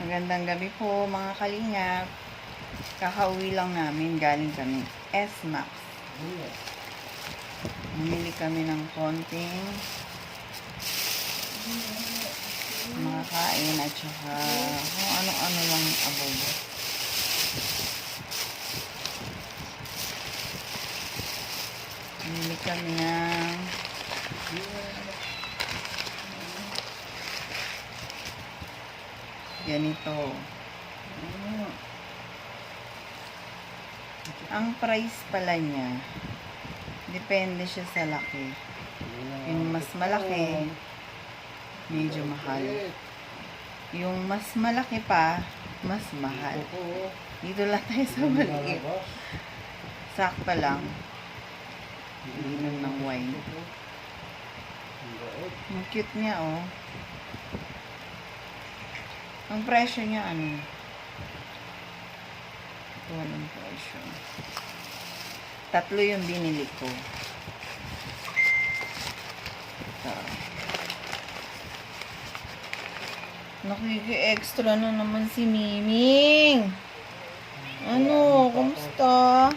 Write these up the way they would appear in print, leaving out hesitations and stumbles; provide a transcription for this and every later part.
Magandang gabi po mga kalingap. Kakauwi lang namin, galing kami S-Max. Bumili kami ng konting mga kain at saka kung ano-ano lang abobo. Bumili kami ng ganito. Ang price pala niya, depende siya sa laki. Yung mas malaki, medyo mahal. Yung mas malaki pa, mas mahal. Dito lang tayo sa maliit. Sakto lang. Inom ng wine. Ang cute niya, oh. Ang presyo niya, ano? Ito, walang presyo. 3 yung binili ko. Ito. Nakiki-extra na naman si Miming. Ano? Kumusta?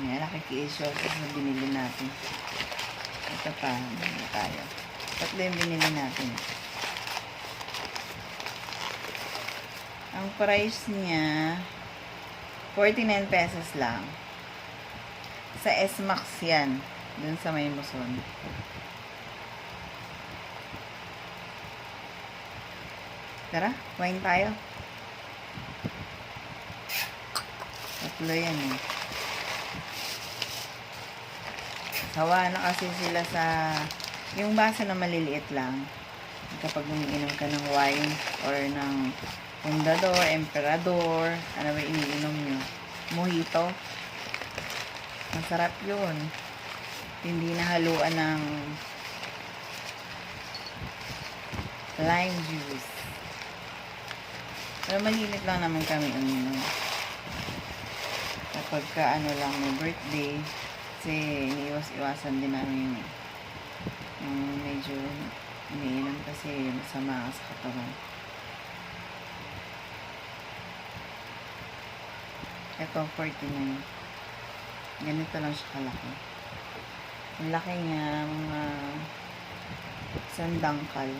Yan, nakiki-extra na binili natin. Ito pa, binili tayo. 3 yung binili natin. Ang price niya, 49 pesos lang. Sa S-Max yan. Dun sa may Muson. Tara, wine tayo. 3 yan eh. Sawa na kasi sila sa yung baso na maliliit lang. Kapag umiinom ka ng wine or ng Fundador, Emperador, ano ba iniinom nyo? Mojito. Masarap yun. Hindi na haluan ng lime juice. Pero mahilig lang naman kami uminom. Kapag ka ano lang may birthday, kasi iniiwas-iwasan din namin yung medyo iniinom kasi masama sa katawan. Ito, 49. Ganito lang siya kalaki. Ang laki niya, mga sandangkal.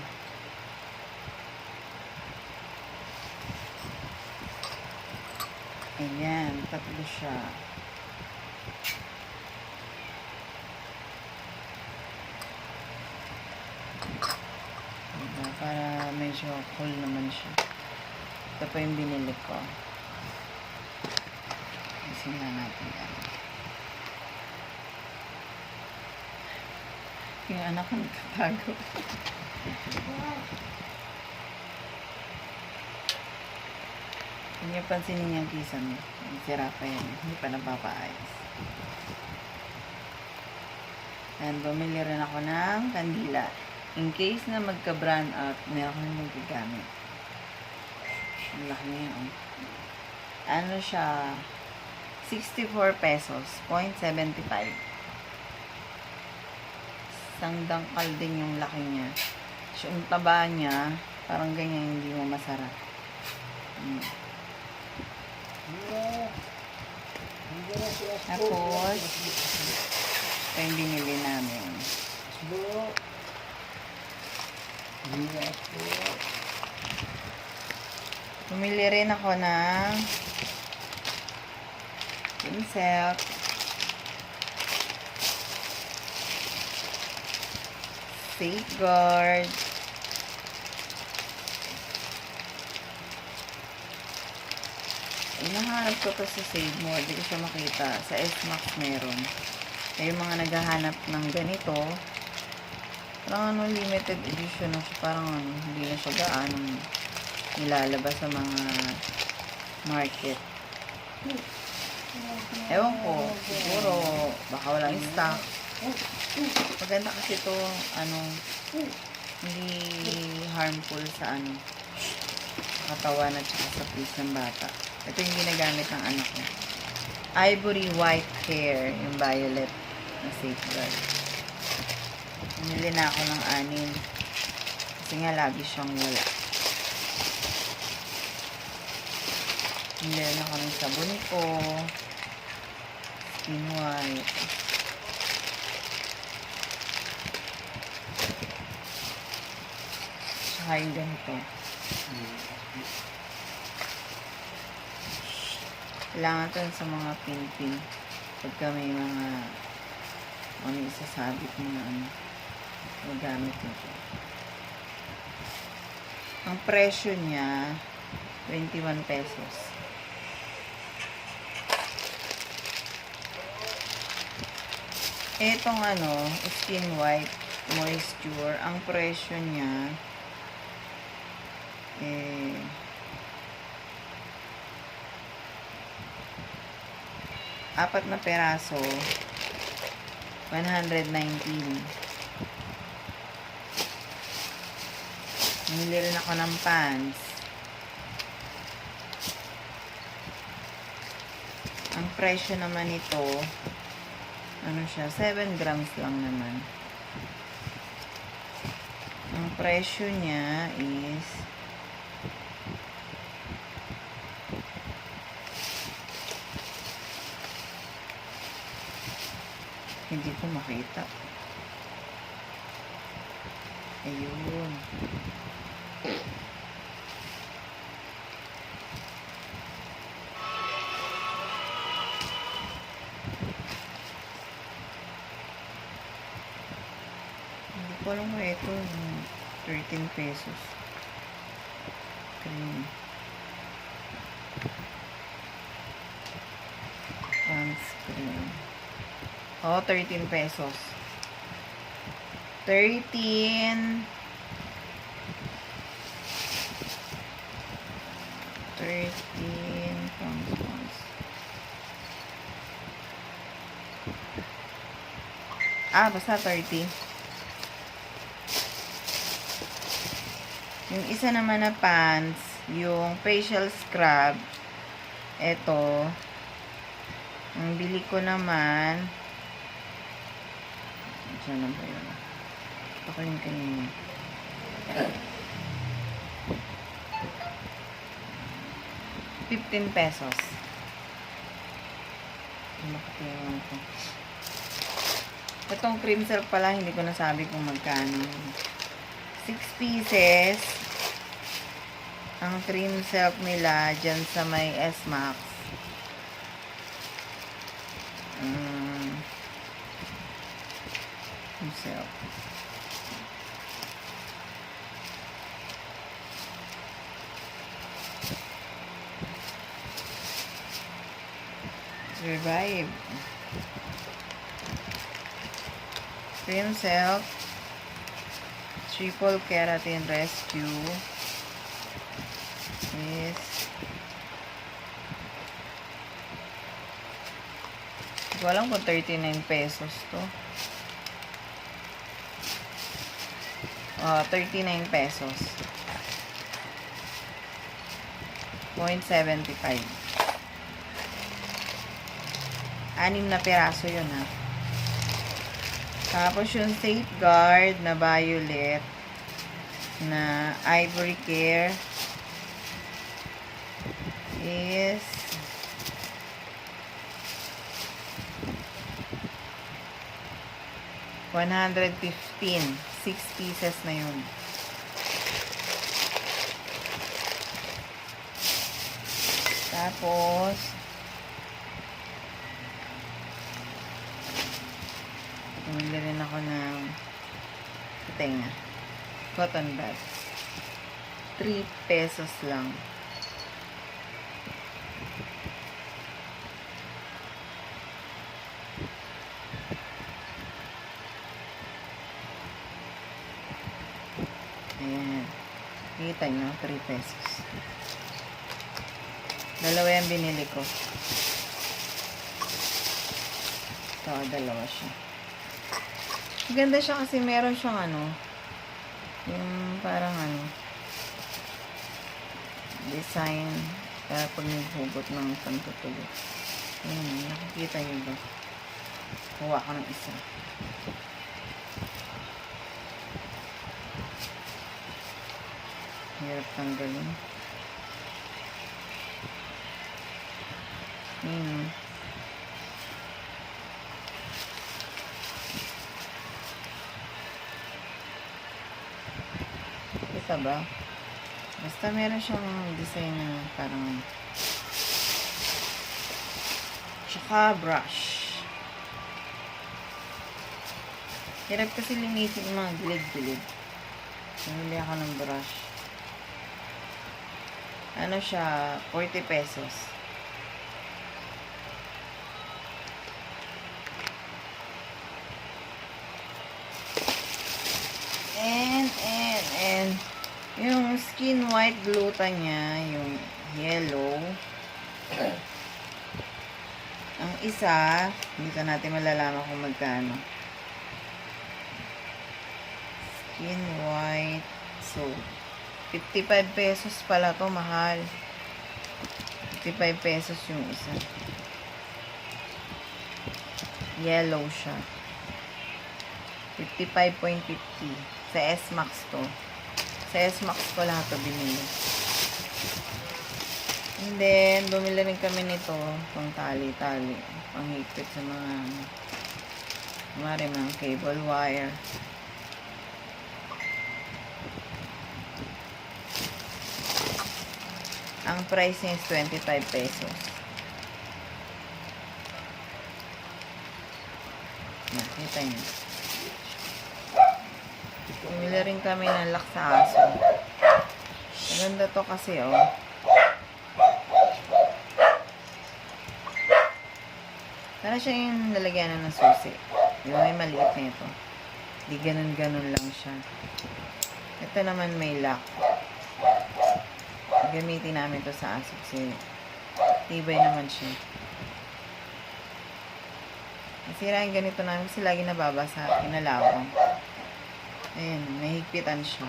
Ayan, 3 siya. Diba? Para medyo cool naman siya. Ito pa yung binili ko. Isin na natin yan. Yung anak ko nagtatago. Kung niyo pansinin yung kisa mo, sira pa yan. Hindi pa napapaayos. And bumili rin ako ng kandila. In case na magka-brand out, meron ko yung magagamit. Ang laki na yun, oh. Ano siya? 64 pesos, 0.75. Isang dangkal din yung laki niya. So, yung taba niya, parang ganyan hindi mo masarap. Tapos, ito yung binili namin. Bumili rin ako ng pincel, safeguard, inahanap ko to sa Save More, di ko siya makita. Sa S-Max meron. Kaya yung mga naghahanap ng ganito, parang ano, limited edition na siya, parang ano, hindi na siya gaanong nilalabas sa mga market. Ewan ko, siguro baka walang stock. Maganda kasi ito, ano, hindi harmful sa ano, katawan at saka sa face ng bata. Ito yung ginagamit ng anak ko. Ivory white hair, yung violet na safeguard. Bumili na ako ng 6. Kasi nga lagi siyang wala. Meron ako ng sabon ko. Skin white. Tsaka yung ganito. Kailangan ito sa mga pin-pin. Pagka may mga isasabit mo na magamit mo ito. Ang presyo niya 21 pesos. Etong Skin White Moisture, ang presyo niya 4 na peraso 119. Bumili rin ako ng pants. Ang presyo naman ito, siya, 7 grams lang naman. Ang presyo niya is hindi ko makita. Ayun. Hindi ko alam kung ito 13 pesos. Cream. Sunscreen. 13 pesos. 13 pounds. Basta 30. Yung isa naman na pants, yung facial scrub, eto, ang bili ko naman, saan na ba yun? Ako yung kanina. 15 pesos. Makatiwan ko. Itong cream silk pala, hindi ko nasabi kung magkano. 6 pieces. Ang cream silk nila dyan sa may S-Max. Cream silk. Revive. Cream silk. Triple Keratin Rescue is hindi ko alam kung 39 pesos to. 39 pesos. 0.75. 6 na piraso yun ha. Tapos yung Safeguard na violet na Ivory Care is $115. 6 pieces na yun. Tapos bumili rin ako ng tenga. Cotton bag. 3 pesos lang. Ayan. Kita nyo, 3 pesos. Dalawa yung binili ko. Ito, dalawa siya. Ganda siya kasi meron siyang yung parang design para pag naghugot ng pantutulog. Ayan, nakikita nyo ba? Kuha ko ng isa. Hirap tanggalin. Kita ba? Basta meron siyang design na parang tsaka brush. Hirap kasi linisin yung mga gilid-gilid. Namili ako ng brush. Ano siya? 40 pesos. And yung skin white gluta niya, yung yellow. Ang isa, dito natin malalaman kung magkano. Skin white. So, 55 pesos pala to, mahal. 55 pesos yung isa. Yellow siya. 55.50. Sa S-Max to. Sa S-Max ko lahat to binili. And then, bumili rin kami nito. Pang tali-tali. Panghigpit sa mga cable wire. Ang price niya is 25 pesos. Nakita niyo. Bumili rin kami ng lock sa aso. Maganda to kasi, oh. Sana siya yung lalagyanan ng susi. Yung may maliit na ito. Di ganun-ganun lang siya. Ito naman may lock. Gamitin namin to sa aso kasi tibay naman siya. Nasira yung ganito namin kasi lagi nababasa, kinalawang. Ayan, mahigpitan siya.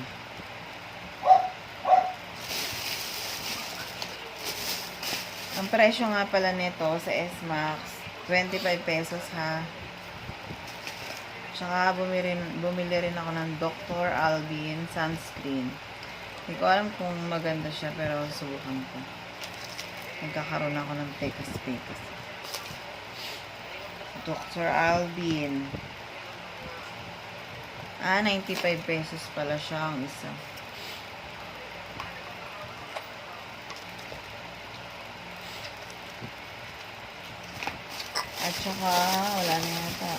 Ang presyo nga pala nito sa S-Max, 25 pesos ha. Tsaka bumili rin ako ng Dr. Alvin sunscreen. Hindi ko alam kung maganda siya pero subukan ko. Nagkakaroon ako ng pekas-pekas. Dr. Alvin. 95 pesos pala siya ang isa. At saka, wala na yata.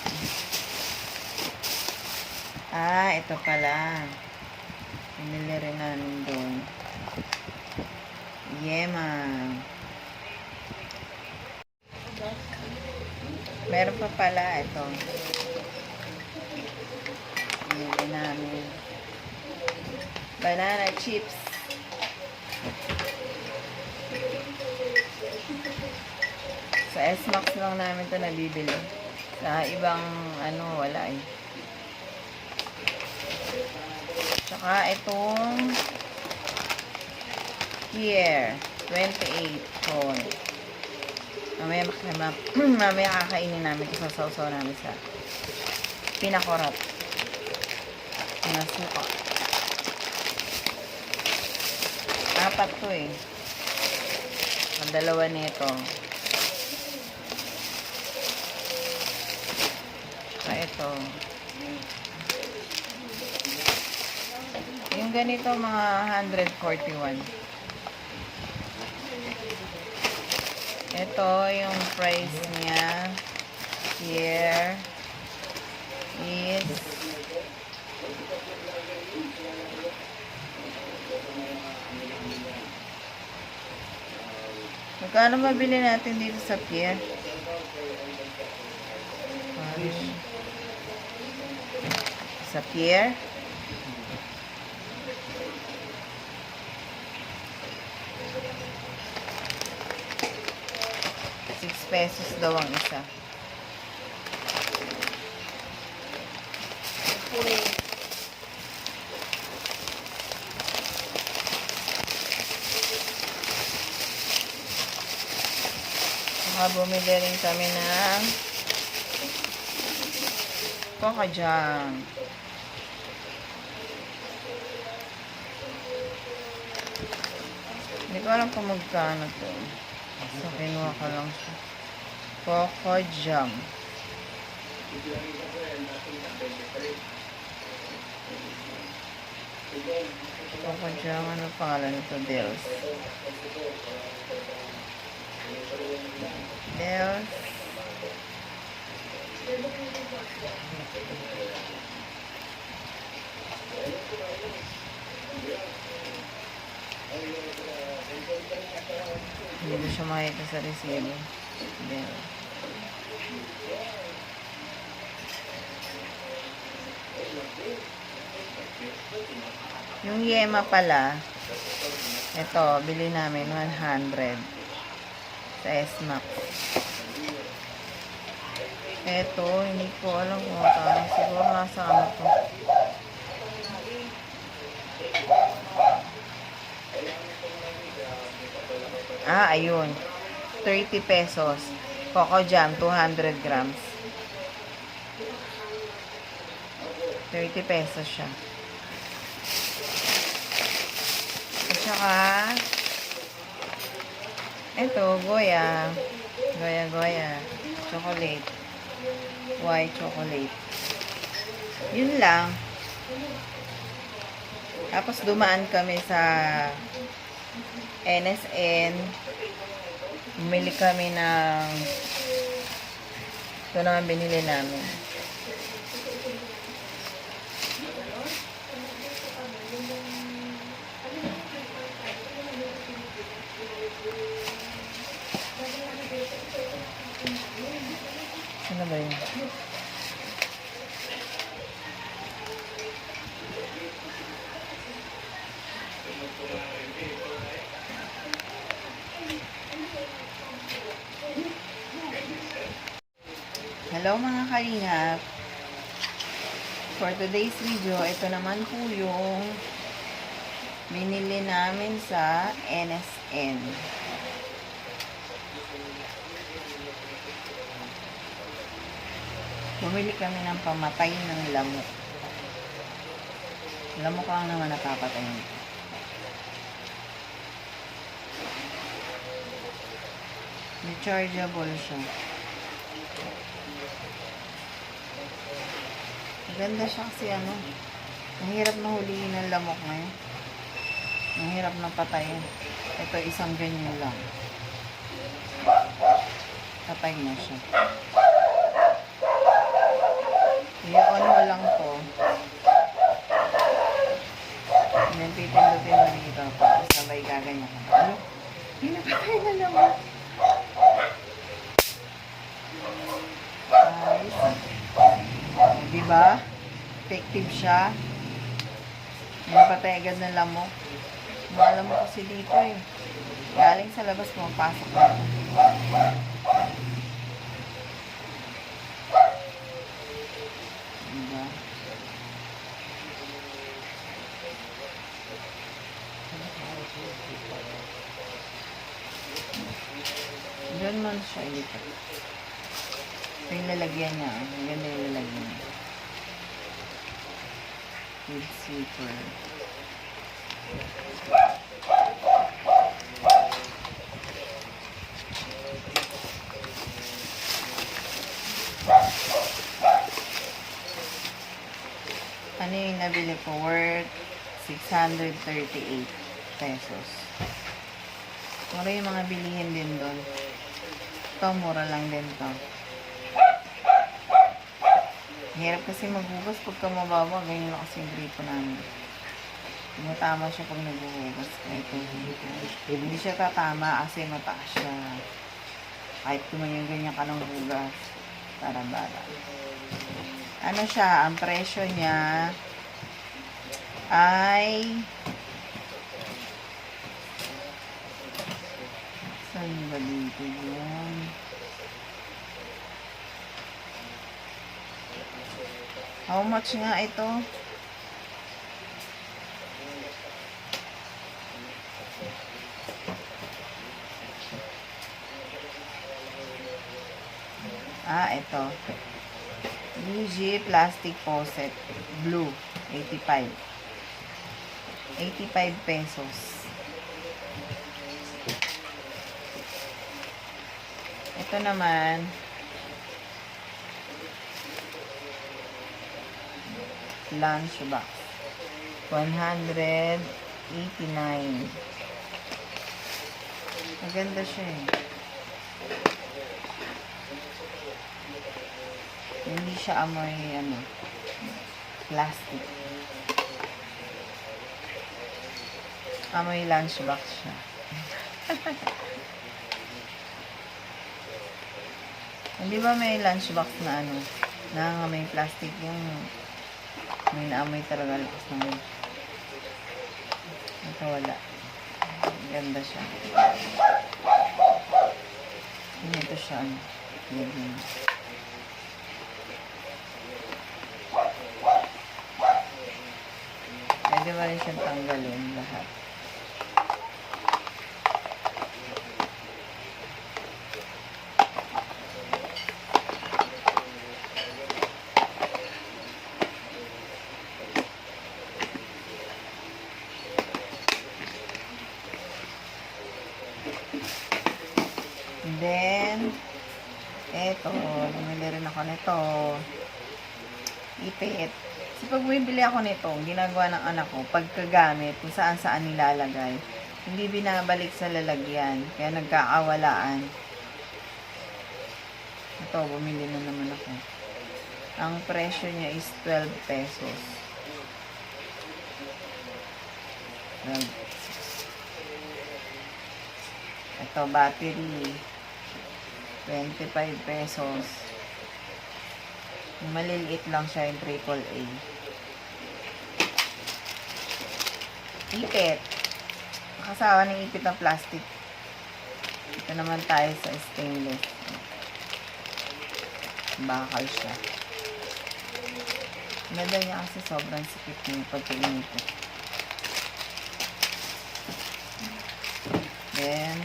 Ito pala. Pinili rin namin doon. Yema. Meron pa pala ito. Pinili namin. Banana chips. Sa S-Max lang namin ito nabibili. Sa ibang wala eh. Tsaka itong here 28 ton. Mamaya kakainin namin ito sa sausaw namin sa pinakurat na suka. 4 to eh. Ang 2 nito. Tsaka ito. Yung ganito mga 141. Ito yung price niya here is magkano mabili natin dito sa pier? Sa pier? 6 pesos daw ang isa. Bumili rin kami ng Coca Jam. Hindi ko alam kung magkano to. So, kinuha ko lang siya. Coco Jam. Coco Jam, ano pangalan nito? Dels. Dels. Hindi ko siya makita sa resibo. Dels. Yung yema pala, ito, bili namin 100 sa S-Max. Ito, hindi ko alam kung magkano. Siguro nasa ano to. Ayun. 30 pesos. Coco Jam, 200 grams. 30 pesos siya. At saka, ito, Goya. Goya. Chocolate. White chocolate. Yun lang. Tapos dumaan kami sa NSN. Bumili kami ng ito naman binili namin. Ano ba yun? Hello mga kalingap. For today's video, ito naman po yung binili namin sa NSN. Bumili kami ng pamatay ng lamok. Lamok lang naman napapatay nito. Rechargeable siya. Maganda siya kasi ano, mahirap na huliin ng lamok ngayon. Mahirap na patayin. Ito isang ganyan lang. Patay na siya. I-on mo lang to. Then pipindutin mo dito. Tapos sabay gaganyan ka. Ano? Hindi na patay na lamok. Diba? Effective siya. Napatay agad ng lamok. Mga lamok kasi dito eh. Galing sa labas, pumapasok na. Diba? Diyan man siya ilipat. Ito yung lalagyan niya. Ang ganda yung lalagyan niya. Wood sweeper. Ano yung nabili ko? Worth 638 pesos. Mura yung mga bilihin din doon. Ito, mura lang din to. Hirap kasi maghugas pagka mababa. Ganyan lang kasi yung gripo namin. Tumatama siya pag naghuhugas. Hindi siya tatama kasi mataas siya. Kahit kumanyan ganyan ka ng hugas. Para-bara. Ano siya? Ang presyo niya ay saan ba dito yun? How much nga ito? Ito. BG plastic faucet. Blue. 85. 85 pesos. Ito naman, lunchbox. 189. Maganda siya eh. Hindi siya amoy, plastic. Amoy lunchbox siya. Hindi ba may lunchbox na na may plastic yung may naamoy talaga lakas ng ito wala. Ganda siya. Ito siya living. Pwede ba rin siyang tanggalin lahat? Then, eto, bumili rin ako nito. Ipit. Kasi pag bumibili ako nito, ginagawa ng anak ko, pagkagamit, kung saan nilalagay, hindi binabalik sa lalagyan. Kaya nagkakawalaan. Ito, bumili na naman ako. Ang presyo niya is 12 pesos. 12 pesos. Ito, battery. 25 pesos. Maliliit lang siya yung AAA. Ipit. Kasawa ng ipit ng plastic. Ito naman tayo sa stainless. Bakal siya. Ganda niya kasi sobrang sikip niya pagka-inipit. Then,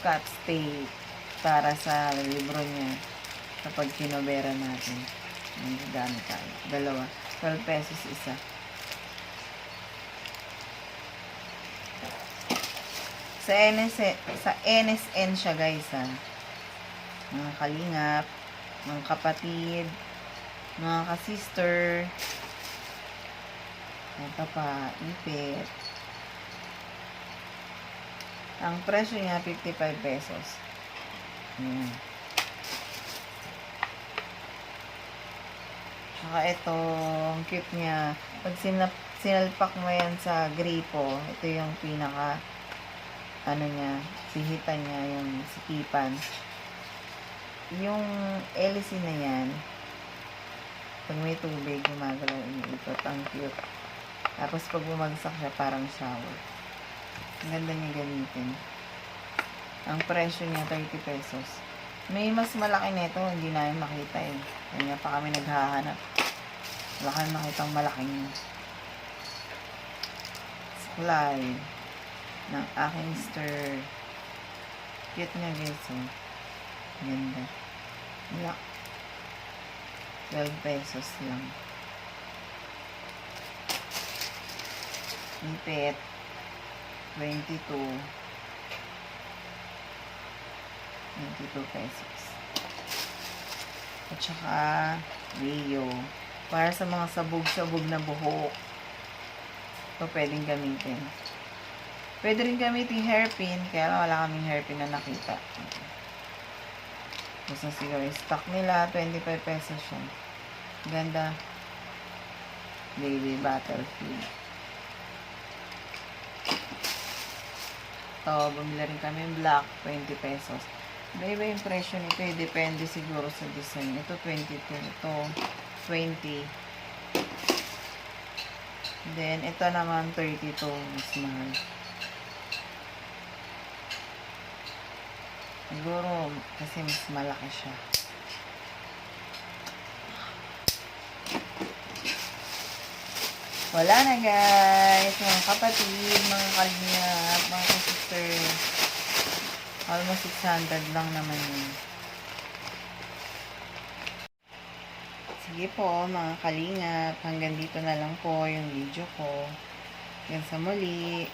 Scotch tape para sa libro niya kapag kinobera natin. Ang gamit tayo. Dalawa. 12 pesos isa. Sa NSN siya guys mga kalingap, mga kapatid, mga kasister. Ito pa, ipit. Ang presyo niya 55 pesos. Ayan. Saka ito, ang cute niya. Pag sinalpak mo yan sa gripo, ito yung pinaka niya, sihitan niya, yung sikipan. Yung LC na yan, pag may tubig, gumagalaw, iniikot. Ang cute. Tapos pag bumagsak siya, parang shower. Ang ganda niya gamitin. Ang presyo niya, 30 pesos. May mas malaki nito, hindi namin makita eh. Kanya pa kami naghahanap. Wala kami makitang malaking slide ng aking stir. Cute niya guys eh. Ganda. Wala. 12 pesos lang. Ipit. 22 pesos. At saka Rio. Para sa mga sabog-sabog na buhok. Ito pwedeng gamitin. Pwede rin gamitin hairpin. Kaya wala kaming hairpin na nakita. Gusto siguro yung stock nila. 25 pesos siya. Ganda. Baby Battlefield. Ito, bumili rin kami yung black, 20 pesos. Iba-iba yung presyo nito, depende siguro sa design. Ito, 22. Ito, 20. Then, ito naman, 32. Mas mahal. Siguro, kasi mas malaki siya. Wala na guys, mga kapatid, mga kalingap, mga kasister. Almost 600 lang naman yun. Sige po mga kalingap, hanggang dito na lang po yung video ko. Yan sa muli.